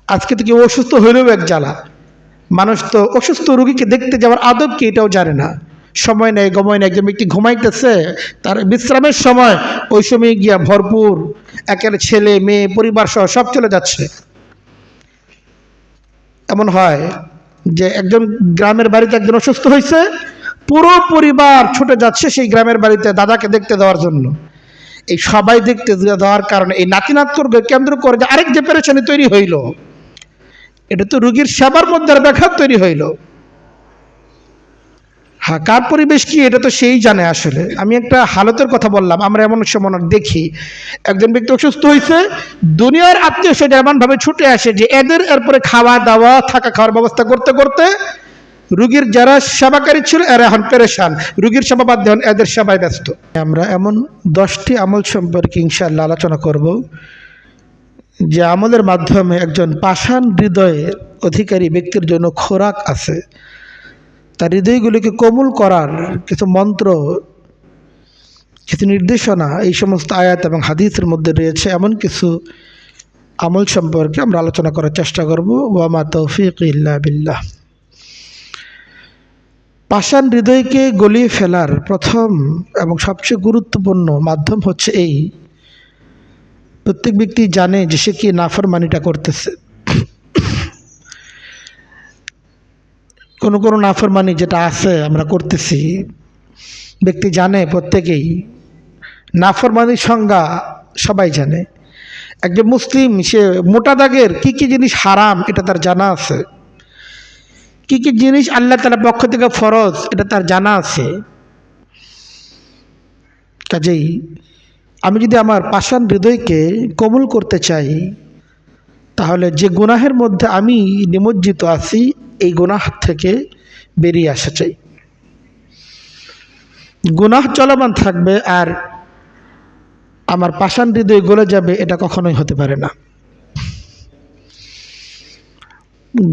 আজকে থেকে অসুস্থ হইলেও এক জ্বালা। মানুষ তো অসুস্থ রোগীকে দেখতে যাওয়ার আদব কি এটাও জানে না, সময় নেই গময় নেই। একজন ব্যক্তি ঘুমাইতেছে, তার বিশ্রামের সময়, ওই সময় গিয়া ভরপুর একের ছেলে মেয়ে পরিবার সহ সব চলে যাচ্ছে। এমন হয় যে একজন গ্রামের বাড়িতে একজন অসুস্থ হয়েছে, পুরো পরিবার ছুটে যাচ্ছে সেই গ্রামের বাড়িতে দাদাকে দেখতে দেওয়ার জন্য। এই সবাই দেখতে দেওয়ার কারণে এই নাতিনাতকে কেন্দ্র করে যে আরেক যে পেরেশানি তৈরি হইল, এটা তো রোগীর সেবার মধ্যে আর ব্যাঘাত তৈরি হইল। হ্যাঁ, কার পরিবেশ কি এটা তো সেই জানে। আসলে আমি একটা হালতের কথা বললাম, আমরা এমন সময় দেখি একজন ব্যক্তি অসুস্থ হয়েছে, দুনিয়ার আত্মীয় স্বজন এমনভাবে ছুটে আসে যে এদের এরপরে খাওয়া দাওয়া থাকা খাওয়ার ব্যবস্থা করতে করতে রোগীর যারা সেবাকারী ছিল এরা এখন পেরেশান, রোগীর সেবা বাদ দেন এদের সেবায় ব্যস্ত। আমরা এমন 10টি আমল সম্পর্কে ইনশাআল্লাহ আলোচনা করব, যে আমলের মাধ্যমে একজন পাষাণ হৃদয়ের অধিকারী ব্যক্তির জন্য খোরাক আছে। তার হৃদয়গুলিকে কোমল করার কিছু মন্ত্র, কিছু নির্দেশনা এই সমস্ত আয়াত এবং হাদিসের মধ্যে রয়েছে। এমন কিছু আমল সম্পর্কে আমরা আলোচনা করার চেষ্টা করব। ওয়া মা তৌফিক ইল্লা বিল্লাহ। পাষাণ হৃদয়কে গলিয়ে ফেলার প্রথম এবং সবচেয়ে গুরুত্বপূর্ণ মাধ্যম হচ্ছে এই, প্রত্যেক ব্যক্তি জানে যে সে কি নাফরমানিটা করতেছে। কোনো কোনো নাফরমানি যেটা আছে আমরা করতেছি, ব্যক্তি জানে, প্রত্যেকেই নাফরমানির সংজ্ঞা সবাই জানে। একজন মুসলিম সে মোটা দাগের কি কি জিনিস হারাম এটা তার জানা আছে, কি কি জিনিস আল্লাহ তাআলার পক্ষ থেকে ফরজ এটা তার জানা আছে। কাজেই আমি যদি আমার পাষাণ হৃদয়কে কোমল করতে চাই, তাহলে যে গুনাহের মধ্যে আমি নিমজ্জিত আছি এই গুনাহ থেকে বেরিয়ে আসা চাই। গুনাহ চলমান থাকবে আর আমার পাষাণ হৃদয় গলে যাবে, এটা কখনোই হতে পারে না।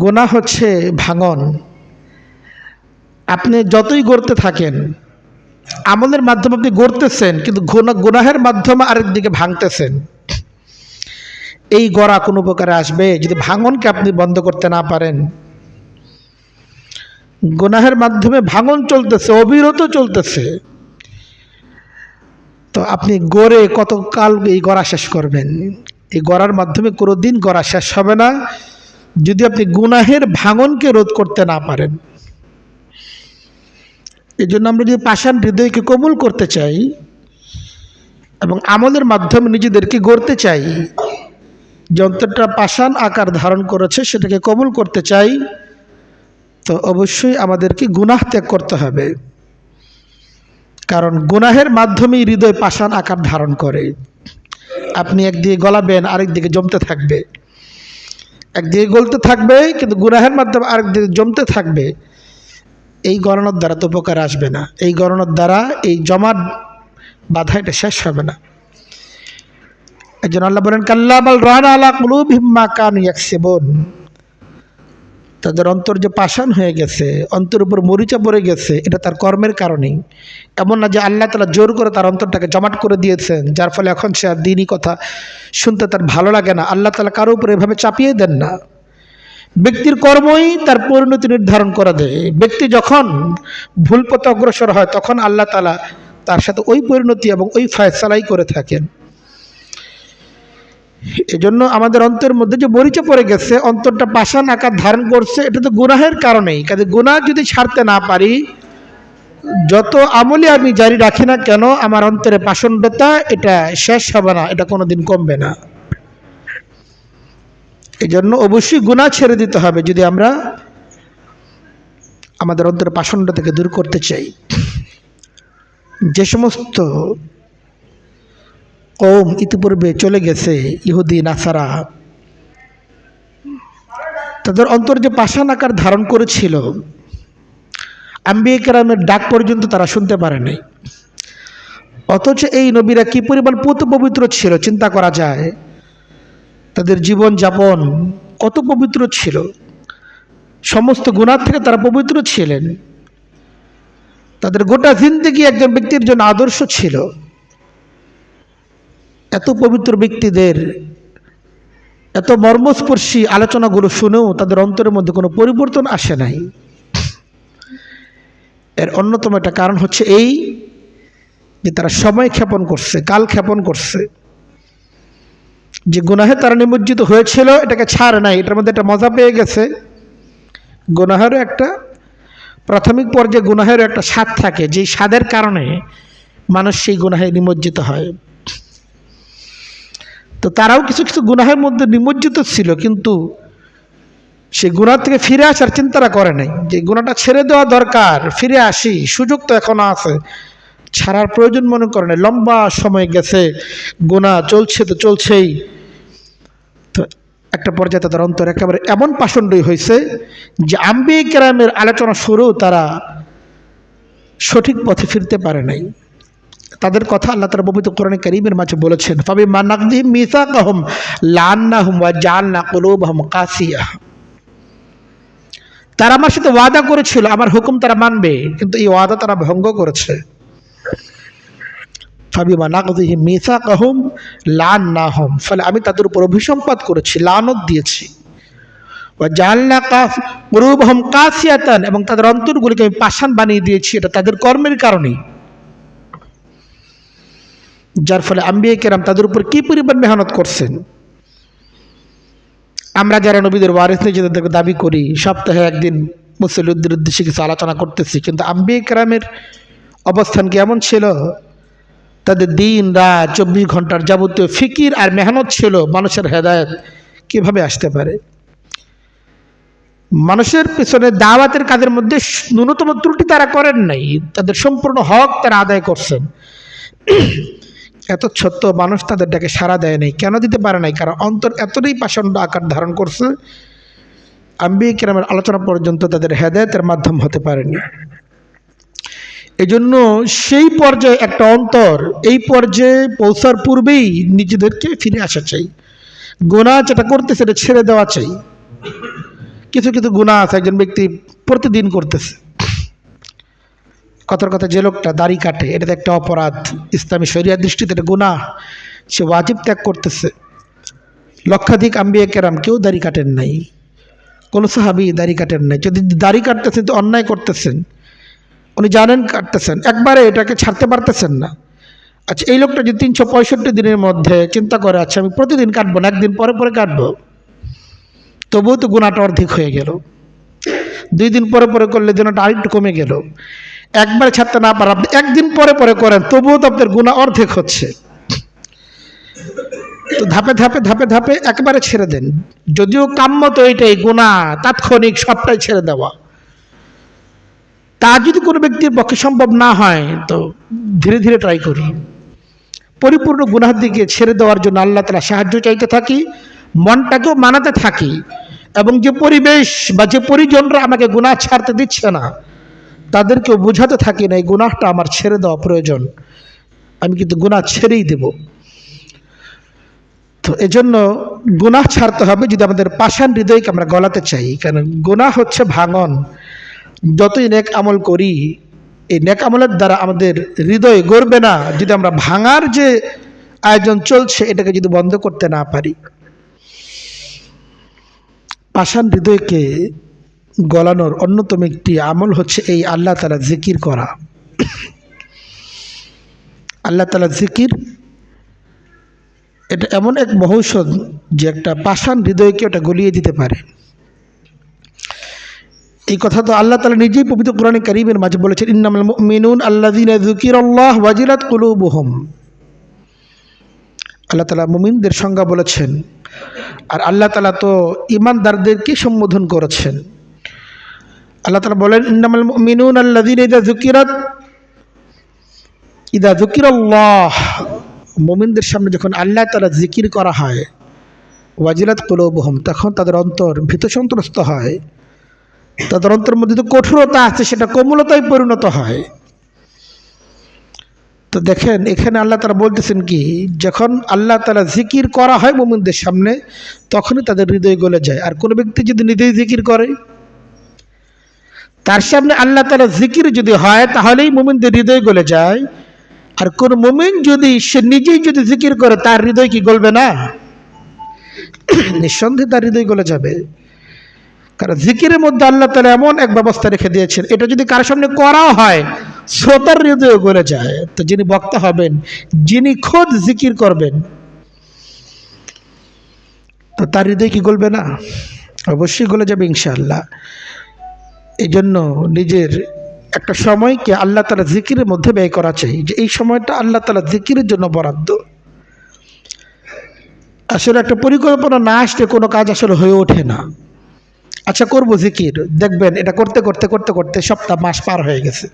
গুনাহ হচ্ছে ভাঙন। আপনি যতই গড়তে থাকেন, আমলের মাধ্যমে আপনি গড়তেছেন, কিন্তু গুনাহের মাধ্যমে আরেকদিকে ভাঙতেছেন। এই গড়া কোনো প্রকারে আসবে যদি ভাঙনকে আপনি বন্ধ করতে না পারেন। গুনাহের মাধ্যমে ভাঙন চলতেছে, অবিরত চলতেছে, তো আপনি গড়ে কতকাল এই গড়া শেষ করবেন? এই গড়ার মাধ্যমে কোনোদিন গড়া শেষ হবে না যদি আপনি গুনাহের ভাঙনকে রোধ করতে না পারেন। এই জন্য আমরা যদি পাষাণ হৃদয়কে কোমল করতে চাই এবং আমলের মাধ্যমে নিজেদেরকে গড়তে চাই, যে অন্তরটা পাষাণ আকার ধারণ করেছে সেটাকে কোমল করতে চাই, তো অবশ্যই আমাদেরকে গুনাহ ত্যাগ করতে হবে। কারণ গুনাহের মাধ্যমেই হৃদয় পাষাণ আকার ধারণ করে। আপনি একদিকে গলাবেন, আরেকদিকে জমতে থাকবে, একদিকে গলতে থাকবে, কিন্তু গুনাহের মাধ্যমে আরেকদিকে জমতে থাকবে। এই গণনার দ্বারা তো উপকার আসবে না, এই গণনার দ্বারা এই জমাট বাধা এটা শেষ হবে না। একজন আল্লাহ বলেন কাল্লা বাল রানা আলা কুলুবিহিম মা কানু ইয়াকসিবুন, তাদের অন্তর যে পাষাণ হয়ে গেছে, অন্তর উপর মরিচা পড়ে গেছে, এটা তার কর্মের কারণেই। এমন না যে আল্লাহ তাআলা জোর করে তার অন্তরটাকে জমাট করে দিয়েছেন, যার ফলে এখন সে আর দ্বীনি কথা শুনতে তার ভালো লাগে না। আল্লাহ তাআলা কারো উপরে এভাবে চাপিয়ে দেন না। ব্যক্তির কর্মই তার পরিণতি নির্ধারণ করে দেয়। ব্যক্তি যখন ভুল পথে অগ্রসর হয়, তখন আল্লাহ তাআলা তার সাথে ওই পরিণতি এবং ওই ফয়সালাই করে থাকেন। এজন্য আমাদের অন্তরের মধ্যে যে মরিচা পড়ে গেছে, অন্তরটা পাষাণ আকার ধারণ করছে, এটা তো গুনাহের কারণেই। কাজে গুনাহ যদি ছাড়তে না পারি, যত আমলে আমি জারি রাখি না কেন, আমার অন্তরে পাষণ্ডতা এটা শেষ হবে না, এটা কোনোদিন কমবে না। এই জন্য অবশ্যই গুনাহ ছেড়ে দিতে হবে যদি আমরা আমাদের অন্তরে পাষণ্ডতাকে দূর করতে চাই। যে সমস্ত কওম ইতিপূর্বে চলে গেছে, ইহুদি নাসারা, তাদের অন্তর যে পাষাণ আকার ধারণ করেছিল, আম্বিয়া কেরামের ডাক পর্যন্ত তারা শুনতে পারে নাই। অথচ এই নবীরা কি পরিমাণ পুত পবিত্র ছিল চিন্তা করা যায়। তাদের জীবন যাপন কত পবিত্র ছিল, সমস্ত গুনাহ থেকে তারা পবিত্র ছিলেন। তাদের গোটা জিন্দেগি একজন ব্যক্তির জন্য আদর্শ ছিল। এত পবিত্র ব্যক্তিদের এত মর্মস্পর্শী আলোচনাগুলো শুনেও তাদের অন্তরের মধ্যে কোনো পরিবর্তন আসে নাই। এর অন্যতম একটা কারণ হচ্ছে এই যে তারা সময় ক্ষেপণ করছে, কাল ক্ষেপণ করছে। যে গুনাহে তারা নিমজ্জিত হয়েছিল এটাকে ছাড় নাই, এটার মধ্যে একটা মজা পেয়ে গেছে। গুনাহেরও একটা প্রাথমিক পর্যায়ে গুনাহেরও একটা স্বাদ থাকে, যেই স্বাদের কারণে মানুষ সেই গুনাহে নিমজ্জিত হয়। তো তারাও কিছু কিছু গুনাহের মধ্যে নিমজ্জিত ছিল, কিন্তু সেই গুনাহ থেকে ফিরে আসার চিন্তাটা করে নাই, যে গুনাহটা ছেড়ে দেওয়া দরকার, ফিরে আসি, সুযোগ তো এখনো আছে, ছাড়ার প্রয়োজন মনে করে নাই। লম্বা সময় গেছে, গুনাহ চলছে তো চলছেই। তো একটা পর্যায়ে তাদের অন্তর একেবারে এমন পাষণ্ডই হয়েছে যে আম্বিয়া কেরামের আলোচনা শুরু তারা সঠিক পথে ফিরতে পারে নাই। তাদের কথা আল্লাহ তাআলা পবিত্র কোরআনে কারীমের মাঝে বলেছেন, ফাবিমা নাকযিহিম মিসাকাহুম লাআন্নাহুম ওয়া জাআলনা কুলুবাহুম কাসিয়াহ। তারা আমার সাথে ওয়াদা করেছিল আমার হুকুম তারা মানবে, কিন্তু এই ওয়াদা তারা ভঙ্গ করেছে। ফাবিমা নাকযিহিম মিসাকাহুম লাআন্নাহুম, ফলে আমি তাদের উপর অভিসম্পাত করেছি, লানত দিয়েছি। ওয়া জাআলনা কুলুবাহুম কাসিয়াতান, এবং তাদের অন্তরগুলিকে আমি পাষাণ বানিয়ে দিয়েছি, এটা তাদের কর্মের কারণেই। যার ফলে আম্বিয়া কেরাম তাদের উপর কি পরিমাণ মেহনত করছেন। আমরা যারা নবীদের ওয়ারিস নিজেদের দাবি করি, সপ্তাহে একদিন মুসল্লিদের উদ্দেশ্যে কিছু আলোচনা করতেছি, কিন্তু আম্বিয়া কেরামের অবস্থান কি এমন ছিল? তাদের দিন রাত 24 ঘন্টার যাবতীয় ফিকির আর মেহনত ছিল মানুষের হেদায়েত কিভাবে আসতে পারে। মানুষের পিছনে দাওয়াতের কাজের মধ্যে ন্যূনতম ত্রুটি তারা করেন নাই, তাদের সম্পূর্ণ হক তারা আদায় করছেন। এত ছোট্ট মানুষ তাদের ডাকে সাড়া দেয় নাই, কেন দিতে পারে নাই? কারণ অন্তর এতটাই পাষণ্ড আকার ধারণ করছে, আম্বিয়া কেরামের আলোচনা পর্যন্ত তাদের হেদায়েতের মাধ্যম হতে পারেনি। এজন্য সেই পর্যায়ে একটা অন্তর এই পর্যায়ে পৌঁছার পূর্বেই নিজেদেরকে ফিরে আসা চাই। গুনাহ যেটা করতেছে এটা ছেড়ে দেওয়া চাই। কিছু কিছু গুনাহ আছে একজন ব্যক্তি প্রতিদিন করতেছে। কথার কথা, যে লোকটা দাড়ি কাটে এটা তো একটা অপরাধ, ইসলামী শরিয়ার দৃষ্টিতে এটা গুনাহ, সে ওয়াজিব ত্যাগ করতেছে। লক্ষাধিক আম্বিয়া কেরাম কেউ দাড়ি কাটেন নাই, কোনো সাহাবী দাড়ি কাটেন নাই। যদি দাড়ি কাটতেছেন তো অন্যায় করতেছেন, উনি জানেন কাটতেছেন, একবারে এটাকে ছাড়তে পারতেছেন না। আচ্ছা, এই লোকটা যদি 365 দিনের মধ্যে চিন্তা করে, আচ্ছা আমি প্রতিদিন কাটবো না, একদিন পরে পরে কাটবো, তবুও তো গুনাহটা অর্ধেক হয়ে গেল। 2 দিন পরে পরে করলে যেন আরেকটু কমে গেল। একবারে ছাড়তে না পারেন, আপনি একদিন পরে পরে করেন, তবুও তো আপনার গুনাহ অর্ধেক হচ্ছে। তো ধাপে ধাপে ধাপে ধাপে একবারে ছেড়ে দেন। যদিও কাম্য তো এইটাই, গুনাহ তাৎক্ষণিক সবটাই ছেড়ে দেওয়া। তা যদি কোনো ব্যক্তির পক্ষে সম্ভব না হয় তো ধীরে ধীরে ট্রাই করি। পরিপূর্ণ গুনাহের দিকে ছেড়ে দেওয়ার জন্য আল্লাহ তাআলা সাহায্য চাইতে থাকি, মনটাকেও মানাতে থাকি, এবং যে পরিবেশ বা যে পরিজনরা আমাকে গুনাহ ছাড়তে দিচ্ছে না তাদেরকেও বোঝাতে থাকি, না এই গুনাহটা আমার ছেড়ে দেওয়া প্রয়োজন, আমি কিন্তু গুনাহ ছেড়েই দেব। তো এজন্য গুনাহ ছাড়তে হবে যদি আমাদের পাষাণ হৃদয়কে আমরা গলাতে চাই। কারণ গুনাহ হচ্ছে ভাঙন। যতই নেক আমল করি, এই নেক আমলের দ্বারা আমাদের হৃদয় গড়বে না যদি আমরা ভাঙার যে আয়োজন চলছে এটাকে যদি বন্ধ করতে না পারি। পাষাণ হৃদয়কে গলানোর অন্যতম একটি আমল হচ্ছে এই আল্লাহ তাআলা জিকির করা। আল্লাহ তাআলা জিকির এটা এমন এক মহৌষধ যে একটা পাষাণ হৃদয়কে ওটা গলিয়ে দিতে পারে। এই কথা তো আল্লাহ তাআলা নিজেই পবিত্র কোরআনে কারীমের মাঝে বলেছেন, ইন্নামাল মুমিনুন আল্লাযীনা যুকিরাল্লাহু ওয়াজিলাত কুলুবুহুম। আল্লাহ তাআলা মুমিনদের সংজ্ঞা বলেছেন, আর আল্লাহ তাআলা তো ঈমানদারদেরকে সম্বোধন করেছেন। আল্লাহ তাআলা বলেন, ইন্নামাল মুমিনুন আল্লাযীনা ইযা যুকিরাল্লাহ, মুমিনদের সামনে যখন আল্লাহ তাআলা জিকির করা হয়, ওয়াজিলাত কুলুবুহুম, তখন তাদের অন্তর ভীত সন্ত্রস্ত হয়, তাদের অন্তরের মধ্যে যে কঠোরতা আছে সেটা কোমলতায় পরিণত হয়। তো দেখেন এখানে আল্লাহ তাআলা বলতেছেন কি, যখন আল্লাহ তাআলা জিকির করা হয় মুমিনদের সামনে তখনই তাদের হৃদয় গলে যায়। আর কোনো ব্যক্তি যদি নিজেই জিকির করে, তার সামনে আল্লাহ তাআলা জিকির যদি হয় তাহলেই মুমিনদের হৃদয় গলে যায়। আর কোন মুমিন যদি সে নিজেই যদি জিকির করে তার হৃদয় কি গলবে না? নিঃসন্দেহে তার হৃদয় গলে যাবে। কারণ জিকিরের মধ্যে আল্লাহ তাআলা এমন এক ব্যবস্থা রেখে দিয়েছেন, এটা যদি কারোর সামনে করাও হয় শ্রোতার হৃদয় গলে যায়। তো যিনি বক্তা হবেন, যিনি খোদ জিকির করবেন, তো তার হৃদয় কি গলবে না? অবশ্যই গলে যাবে ইনশাআল্লাহ। এই জন্য নিজের একটা সময়কে আল্লাহ তাআলা জিকিরের মধ্যে ব্যয় করা চাই, যে এই সময়টা আল্লাহ তাআলা জিকিরের জন্য বরাদ্দ। আসলে একটা পরিকল্পনা না আসলে কোনো কাজ আসলে হয়ে ওঠে না। আচ্ছা করবো জিকির, দেখবেন এটা করতে করতে করতে করতে সপ্তাহ মাস পার হয়ে গেছে।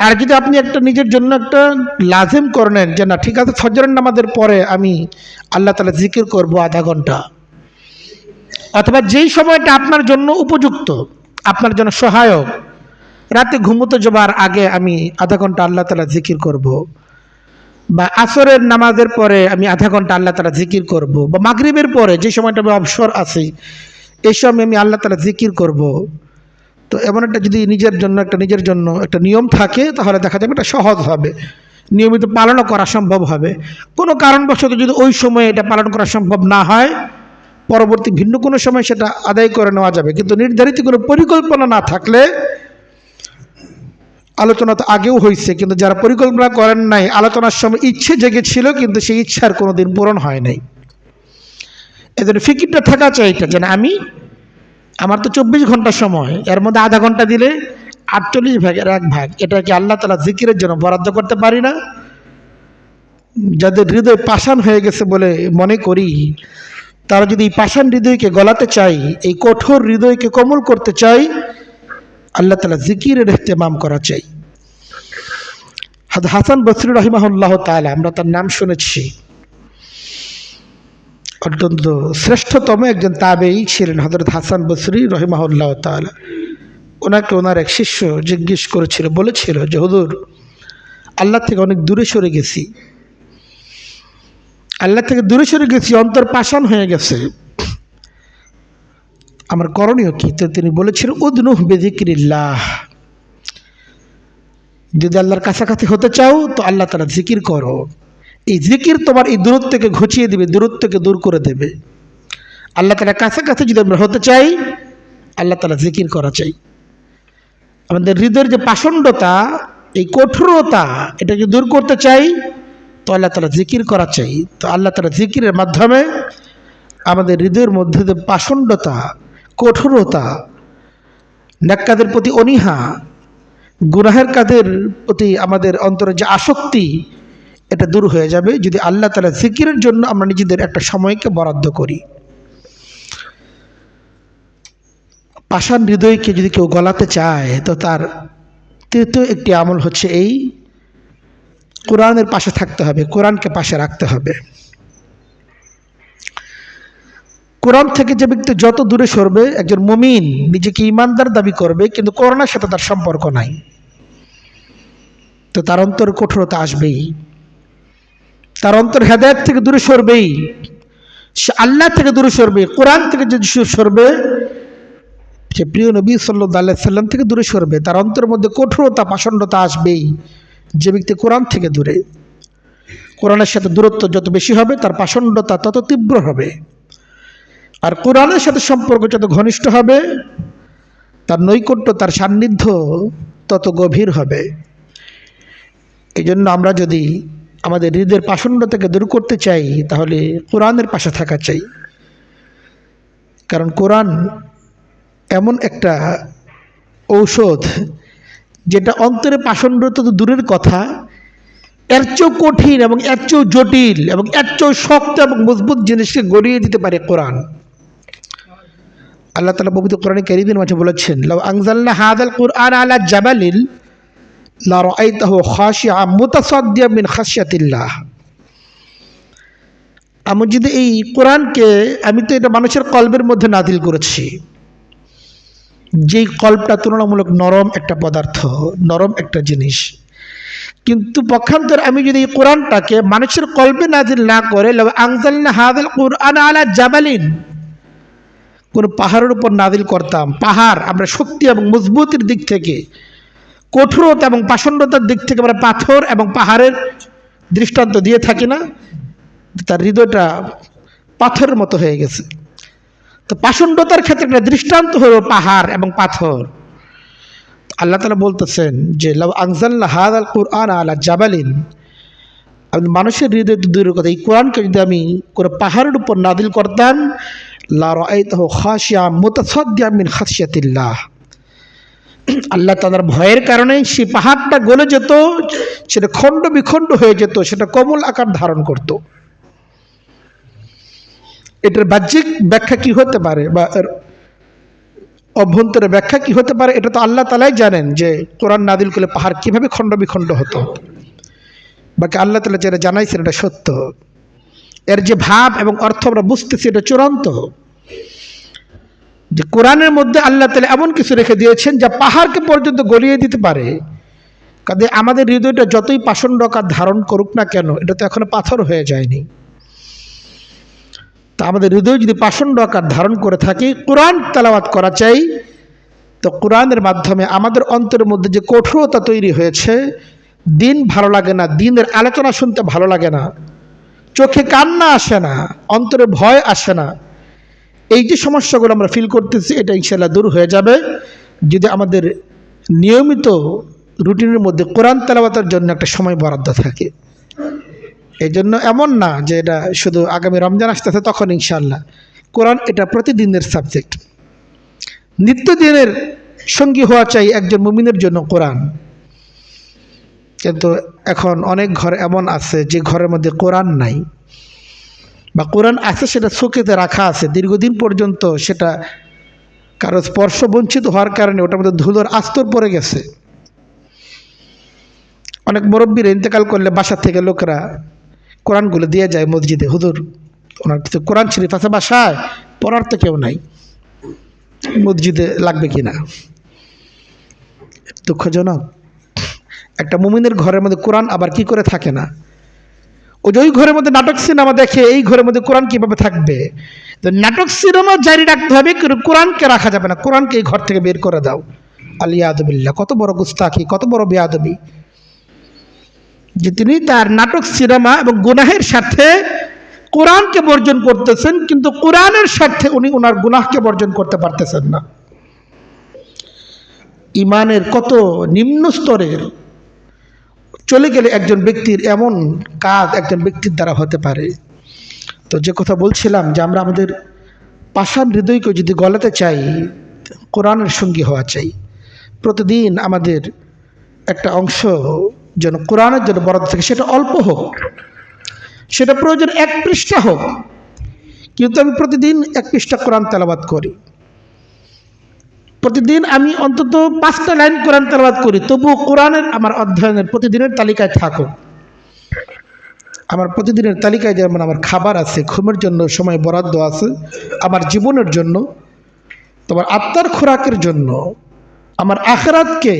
আর যদি আপনি একটা নিজের জন্য একটা লাজিম করে নেন যে না ঠিক আছে, ফজরের নামাজের পরে আমি আল্লাহ তাআলা জিকির করব আধা ঘন্টা, অথবা যেই সময়টা আপনার জন্য উপযুক্ত, আপনার জন্য সহায়ক, রাতে ঘুমোতে যাবার আগে আমি আধা ঘন্টা আল্লাহ তাআলা জিকির করব, বা আসরের নামাজের পরে আমি আধা ঘন্টা আল্লাহ তাআলা জিকির করব, বা মাগরিবের পরে যে সময়টা আমি অবসর আছি এই সময় আমি আল্লাহ তাআলা জিকির করব। তো এমন একটা যদি নিজের জন্য একটা নিয়ম থাকে, তাহলে দেখা যাবে এটা সহজ হবে, নিয়মিত পালনও করা সম্ভব হবে। কোনো কারণবশত যদি ওই সময়ে এটা পালন করা সম্ভব না হয়, পরবর্তী ভিন্ন কোনো সময় সেটা আদায় করে নেওয়া যাবে। কিন্তু নির্ধারিত কোনো পরিকল্পনা না থাকলে, আলোচনা তো আগেও হয়েছে, কিন্তু যারা পরিকল্পনা করেন নাই, আলোচনার সময় ইচ্ছে জেগেছিল কিন্তু সেই ইচ্ছার কোনো দিন পূরণ হয় নাই। এদের ফিকিরটা থাকা চাই এটা, যেন আমার তো 24 ঘন্টা সময়, এর মধ্যে আধা ঘন্টা দিলে 48 ভাগের 1 ভাগ এটা কি আল্লাহ তাআলা জিকিরের জন্য বরাদ্দ করতে পারি না? যাদের হৃদয় পাষাণ হয়ে গেছে বলে মনে করি, তারা যদি এই পাষাণ হৃদয়কে গলাতে চাই, এই কঠোর হৃদয়কে কোমল করতে চাই, আল্লাহ তাআলা জিকিরের ইহতিমাম করা চাই। হাসান বসরি রাহিমাহুল্লাহ তাআলা, আমরা তার নাম শুনেছি, অত্যন্ত শ্রেষ্ঠতম একজন তাবেঈ ছিলেন হযরত হাসান বসরি রাহিমাহুল্লাহ তাআলা। ওনাকে ওনার এক শিষ্য জিজ্ঞেস করেছিল, বলেছিল যে হুজুর, আল্লাহ থেকে অনেক দূরে সরে গেছি, অন্তর পাষাণ হয়ে গেছে, আমার করণীয় কি? তো তিনি বলেছিলেন উদনুহ বিযিকরিল্লাহ, যদি আল্লাহর কাছাকাছি হতে চাও তো আল্লাহ তাআলা জিকির করো। এই জিকির তোমার এই দূরত্বকে ঘুচিয়ে দেবে, দূরত্বকে দূর করে দেবে। আল্লাহ তাআলার কাছাকাছি যদি আমরা হতে চাই, আল্লাহ তাআলা জিকির করা চাই। আমাদের হৃদয়ের যে পাষণ্ডতা, এই কঠোরতা, এটাকে দূর করতে চাই তো আল্লাহ তাআলা জিকির করা চাই। তো আল্লাহ তাআলা জিকিরের মাধ্যমে আমাদের হৃদয়ের মধ্যে যে পাষণ্ডতা, কঠোরতা, নেক কাজের প্রতি অনীহা, গুনাহের কাজের প্রতি আমাদের অন্তরে যে আসক্তি, এটা দূর হয়ে যাবে যদি আল্লাহ তাআলা জিকিরের জন্য আমরা নিজেদের একটা সময়কে বরাদ্দ করি। পাষাণ হৃদয়কে যদি কেউ গলাতে চায়, তো তার তৃতীয় একটি আমল হচ্ছে এই কোরআনের পাশে থাকতে হবে, কোরআনকে পাশে রাখতে হবে। কোরআন থেকে যে ব্যক্তি যত দূরে সরবে, একজন মুমিন নিজেকে ঈমানদার দাবি করবে কিন্তু কোরআনের সাথে তার সম্পর্ক নাই, তো তার অন্তর কঠোরতা আসবেই, তার অন্তর হেদায়েত থেকে দূরে সরবেই, সে আল্লাহ থেকে দূরে সরবে, কোরআন থেকে যে সরবে, সে প্রিয় নবী সাল্লাল্লাহু আলাইহি সাল্লাম থেকে দূরে সরবে, তার অন্তরের মধ্যে কঠোরতা, পাষণ্ডতা আসবেই। যে ব্যক্তি কোরআন থেকে দূরে, কোরআনের সাথে দূরত্ব যত বেশি হবে, তার পাষণ্ডতা তত তীব্র হবে। আর কোরআনের সাথে সম্পর্ক যত ঘনিষ্ঠ হবে, তার নৈকট্য, তার সান্নিধ্য তত গভীর হবে। এই জন্য আমরা যদি আমাদের হৃদয়ের পাষণ্ডতাকে দূর করতে চাই, তাহলে কোরআনের পাশে থাকা চাই। কারণ কোরআন এমন একটা ঔষধ, যেটা অন্তরে পাষণ্ডতা তো দূরের কথা, এর চেয়েও কঠিন এবং এর চেয়েও জটিল এবং এর চেয়েও শক্ত এবং মজবুত জিনিসকে গড়িয়ে দিতে পারে কোরআন। আল্লাহ তাআলা পবিত্র কোরআনে কারীমের মাঝে বলেছেন, লাউ আনজালনা হাযাল কুরআন আলা জাবালিন লা রাআইতাহু খাশিআম মুতাসাদ্দিয়াম মিন খাশিয়াতিল্লাহ। আমি যদি এই কোরআনকে, আমি তো এটা মানুষের কলবের মধ্যে নাজিল করেছি, যেই কলবটা তুলনামূলক নরম একটা পদার্থ, নরম একটা জিনিস, কিন্তু পক্ষান্তরে আমি যদি এই কোরআনটাকে মানুষের কলবে নাজিল না করে, লাউ আনজালনা হাযাল কুরআন আলা জাবালিন, কোন পাহাড়ের উপর নাজিল করতাম, পাহাড় আমরা শক্তি এবং মজবুতির দিক থেকে, কঠোরতা এবং পাষণ্ডতার দিক থেকে আমরা পাথর এবং পাহাড়ের দৃষ্টান্ত দিয়ে থাকি না, তার হৃদয়টা পাথরের মতো হয়ে গেছে। তো পাষণ্ডতার ক্ষেত্রে একটা দৃষ্টান্ত হলো পাহাড় এবং পাথর। আল্লাহ তাআলা বলতেছেন যে লাউ আনজালনা হাযাল কুরআন আলা জাবালিন, আমি মানুষের হৃদয় দূরের কথা, এই কোরআনকে যদি আমি কোনো পাহাড়ের উপর নাযিল করতাম, লা রাআইতাহু খাশিআম মুতাসাদ্দিআম মিন খাশিয়াতিল্লাহ, আল্লাহ তাআলার ভয়ের কারণে সেই পাহাড়টা গলে যেত, সেটা খণ্ড বিখণ্ড হয়ে যেত, সেটা কমল আকার ধারণ করত। এটার বাহ্যিক ব্যাখ্যা কি হতে পারে বা এর অভ্যন্তরে ব্যাখ্যা কি হতে পারে, এটা তো আল্লাহ তাআলাই জানেন যে কোরআন নাযিল করলে পাহাড় কিভাবে খণ্ড বিখণ্ড হতো। বাকি আল্লাহ তাআলা যেটা জানাইছেন এটা সত্য, এর যে ভাব এবং অর্থ আমরা বুঝতেছি এটা চূড়ান্ত। যে কোরআনের মধ্যে আল্লাহ তাআলা এমন কিছু রেখে দিয়েছেন যা পাহাড়কে পর্যন্ত গলিয়ে দিতে পারে। কাজে আমাদের হৃদয়টা যতই পাষণ্ড আকার ধারণ করুক না কেন, এটা তো এখনো পাথর হয়ে যায়নি। তা আমাদের হৃদয় যদি পাষণ্ড আকার ধারণ করে থাকে, কোরআন তেলাওয়াত করা চাই, তো কোরআনের মাধ্যমে আমাদের অন্তরের মধ্যে যে কঠোরতা তৈরি হয়েছে, দিন ভালো লাগে না, দিনের আলোচনা শুনতে ভালো লাগে না, চোখে কান্না আসে না, অন্তরে ভয় আসে না, এই যে সমস্যাগুলো আমরা ফিল করতেছি এটা ইনশাআল্লাহ দূর হয়ে যাবে যদি আমাদের নিয়মিত রুটিনের মধ্যে কোরআন তেলাওয়াতের জন্য একটা সময় বরাদ্দ থাকে। এই জন্য এমন না যে এটা শুধু আগামী রমজান আসতেছে তখন ইনশাআল্লাহ, কোরআন এটা প্রতিদিনের সাবজেক্ট, নিত্যদিনের সঙ্গী হওয়া চাই একজন মুমিনের জন্য কোরআন। কিন্তু এখন অনেক ঘর এমন আছে যে ঘরের মধ্যে কোরআন নাই, বা কোরআন আছে সেটা শোকেতে রাখা আছে দীর্ঘদিন পর্যন্ত, সেটা কারো স্পর্শ বঞ্চিত হওয়ার কারণে ওটার মধ্যে ধুলোর আস্তর পড়ে গেছে। অনেক মুরব্বীর ইন্তেকাল করলে বাসা থেকে লোকেরা কোরআনগুলো দিয়ে যায় মসজিদে, হুজুর ওনার কিছু কোরআন শরীফ আছে বাসায়, পড়ার তো কেউ নাই, মসজিদে লাগবে কিনা। দুঃখজনক, একটা মুমিনের ঘরের মধ্যে কোরআন আবার কি করে থাকে না? ওই ঘরের মধ্যে নাটক সিনেমা দেখে এই ঘরের মধ্যে কোরআন কিভাবে থাকবে? তো নাটক সিনেমা জারি রাখতে হবে, কিন্তু কোরআনকে রাখা যাবে না, কোরআনকে এই ঘর থেকে বের করে দাও। আলিয়াদুবিল্লাহ, কত বড় গুস্তাখি, কত বড় বেয়াদবি যে তিনি তার নাটক সিনেমা এবং গুনাহের সাথে কোরআনকে বর্জন করতেছেন, কিন্তু কোরআনের সাথে উনি ওনার গুনাহকে বর্জন করতে পারতেছেন না। ইমানের কত নিম্ন স্তরের চলে গেলে একজন ব্যক্তির এমন কাজ একজন ব্যক্তির দ্বারা হতে পারে। তো যে কথা বলছিলাম যে আমরা আমাদের পাষাণ হৃদয়কে যদি গলাতে চাই, কোরআনের সঙ্গী হওয়া চাই। প্রতিদিন আমাদের একটা অংশ যেন কোরআনের জন্য বরাদ্দ থাকে, সেটা অল্প হোক, সেটা প্রয়োজন 1 পৃষ্ঠা হোক, কিন্তু আমি প্রতিদিন 1 পৃষ্ঠা কোরআন তেলাওয়াত করি, প্রতিদিন আমি অন্তত 5টা লাইন কোরআন তেলাওয়াত করি, তবুও কোরআনের আমার অধ্যয়নের প্রতিদিনের তালিকায় থাকো। আমার প্রতিদিনের তালিকায় যেমন আমার খাবার আছে, ঘুমের জন্য সময় বরাদ্দ আছে, আমার জীবনের জন্য, তোমার আত্মার খোরাকের জন্য, আমার আখিরাতকে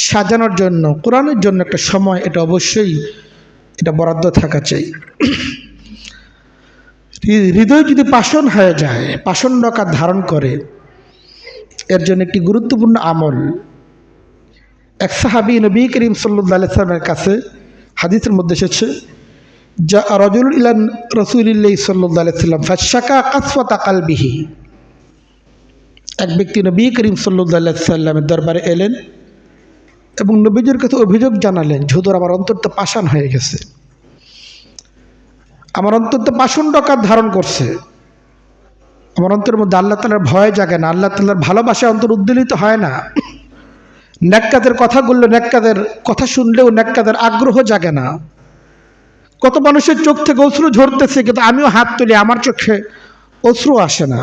সাজানোর জন্য কোরআনের জন্য একটা সময়, এটা অবশ্যই এটা বরাদ্দ থাকা চাই। হৃদয় যদি পাষাণ হয়ে যায়, পাষণ্ড আকার ধারণ করে, এর জন্য একটি গুরুত্বপূর্ণ আমল। এক সাহাবী নবী করিম সাল্লাল্লাহু আলাইহি ওয়াসাল্লামের কাছে হাদিসের মধ্যে এসেছে, যা রাজুল ইলা রাসূলিল্লাহি সাল্লাল্লাহু আলাইহি ওয়াসাল্লাম ফাশাকা কাসওয়াতা কলবিহি, এক ব্যক্তি নবী করিম সাল্লাল্লাহু আলাইহি ওয়াসাল্লামের দরবারে এলেন এবং নবীজির কাছে অভিযোগ জানালেন, হুজুর আমার অন্তরটা পাষাণ হয়ে গেছে, আমার অন্তরটা পাষণ্ড আকার ধারণ করছে, আমার অন্তরের মধ্যে আল্লাহ তাআলার ভয় জাগে না, আল্লাহ তাআলার ভালোবাসা অন্তর উদ্বেলিত হয় না, নেককাদের কথাগুলো, নেককাদের কথা শুনলেও নেককাদের আগ্রহ জাগে না। কত মানুষের চোখ থেকে অশ্রু ঝরতেছে, কিন্তু আমিও হাত তুলি, আমার চোখে অশ্রু আসে না।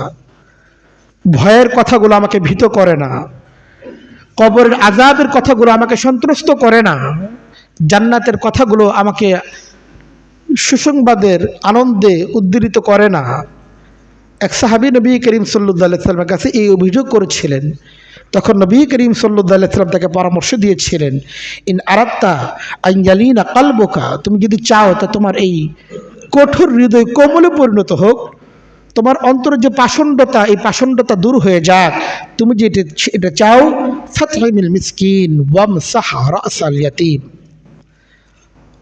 ভয়ের কথাগুলো আমাকে ভীত করে না, কবরের আযাবের কথাগুলো আমাকে সন্ত্রস্ত করে না, জান্নাতের কথাগুলো আমাকে সুসংবাদের আনন্দে উদ্দীরিত করে না। এক সাহাবী নবী করিম সাল্লাল্লাহু আলাইহি ওয়াসাল্লামের কাছে এই অভিযোগ করেছিলেন। তখন নবী করিম সাল্লাল্লাহু আলাইহি ওয়াসাল্লাম তাকে পরামর্শ দিয়েছিলেন, ইন আরাদতা আন ইয়ালিনা কলবুকা, তুমি যদি চাও তা তোমার এই কঠোর হৃদয় কোমলে পরিণত হোক, তোমার অন্তরের যে পাষণ্ডতা, এই পাষণ্ডতা দূর হয়ে যাক, তুমি যে এটা চাও, ফাতহিমিল মিসকিন ওয়ামসাহ রাসাল ইয়াতীম,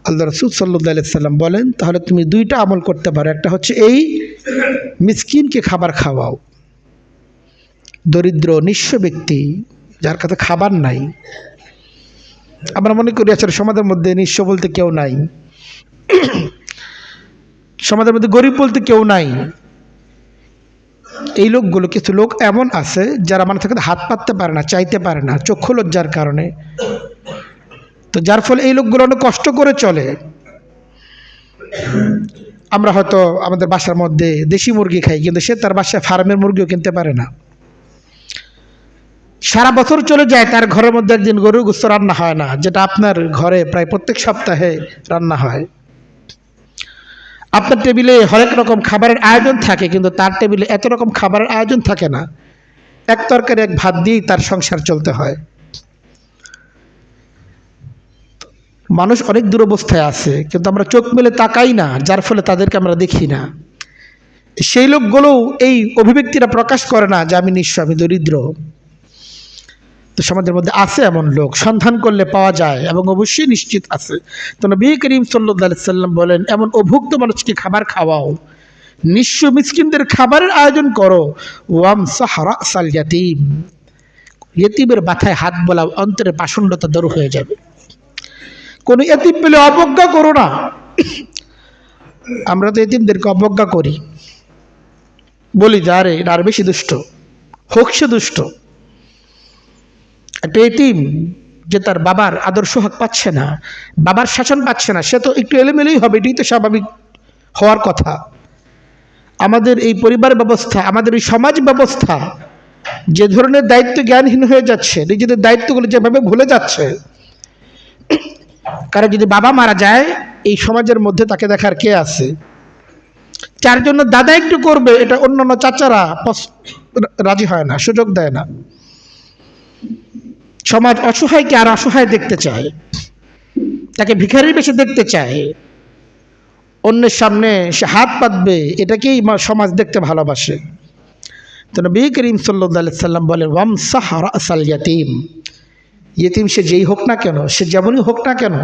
আল্লাহ রাসূল সাল্লাল্লাহু আলাইহি সাল্লাম বলেন, তাহলে তুমি দুইটা আমল করতে পারো। একটা হচ্ছে এই মিসকিনকে খাবার খাওয়াও, দরিদ্র নিঃস্ব ব্যক্তি যার কাছে খাবার নাই। আমরা মনে করি আসলে সমাজের মধ্যে নিঃস্ব বলতে কেউ নাই, সমাজের মধ্যে গরিব বলতে কেউ নাই। এই লোকগুলো, কিছু লোক এমন আছে যারা মানুষ থেকে হাত পাততে পারে না, চাইতে পারে না, চক্ষু লজ্জার কারণে। তো যার ফলে এই লোকগুলো অনেক কষ্ট করে চলে। আমরা হয়তো আমাদের বাসার মধ্যে দেশি মুরগি খাই, কিন্তু সে তার বাসায় ফার্মের মুরগিও কিনতে পারে না। সারা বছর চলে যায়, তার ঘরের মধ্যে একদিন গরুর গোশত রান্না হয় না, যেটা আপনার ঘরে প্রায় প্রত্যেক সপ্তাহে রান্না হয়। আপনার টেবিলে হরেক রকম খাবারের আয়োজন থাকে, কিন্তু তার টেবিলে এত রকম খাবারের আয়োজন থাকে না। এক তরকারি এক ভাত দিয়েই তার সংসার চলতে হয়। মানুষ অনেক দুরবস্থায় আছে, কিন্তু আমরা চোখ মেলে তাকাই না, যার ফলে তাদেরকে আমরা দেখি না। সেই লোকগুলোও এই অভিব্যক্তিটা প্রকাশ করে না যে আমি নিঃস্ব, আমি দরিদ্র। তো সমাজের মধ্যে আছে এমন লোক, সন্ধান করলে পাওয়া যায় এবং অবশ্যই নিশ্চিত আছে। তো নবী করিম সাল্লাল্লাহু আলাইহি সাল্লাম বলেন, এমন অভুক্ত মানুষকে খাবার খাওয়াও, নিঃস্ব মিসকিনদের খাবারের আয়োজন করো। ওয়ামসাহ রাসাল ইয়াতীম, ইয়েতিমের মাথায় হাত বোলাও, অন্তরে পাষণ্ডতা দূর হয়ে যাবে। কোনো ইয়েতিম পেলে অবজ্ঞা করো না। আমরা তো ইয়েতিমদেরকে অবজ্ঞা করি, বলি যে আরে এটা আর বেশি দুষ্ট হোক, সে দুষ্ট। একটা ইয়েতিম যে তার বাবার আদর্শ হক পাচ্ছে না, বাবার শাসন পাচ্ছে না, সে তো একটু এলোমেলোই হবে, এটাই তো স্বাভাবিক হওয়ার কথা। আমাদের এই পরিবার ব্যবস্থা, আমাদের এই সমাজ ব্যবস্থা যে ধরনের দায়িত্ব জ্ঞানহীন হয়ে যাচ্ছে, নিজেদের দায়িত্বগুলো যেভাবে ভুলে যাচ্ছে। কারণ যদি বাবা মারা যায়, এই সমাজের মধ্যে তাকে দেখার কে আছে? যার জন্য দাদা একটু করবে, এটা অন্যান্য চাচারা রাজি হয় না, সুযোগ দেয় না। সমাজ অসহায়কে আর অসহায় দেখতে চায়, তাকে ভিখারির বেশি দেখতে চায়, অন্যের সামনে সে হাত পাতবে, এটাকেই সমাজ দেখতে ভালোবাসে। তো নবী করিম সাল্লাল্লাহু আলাইহি সাল্লাম বলেন, ওয়ামসাহ রাসাল ইয়াতীম, ইয়েতিম সে যেই হোক না কেন, সে যেমনই হোক না কেন,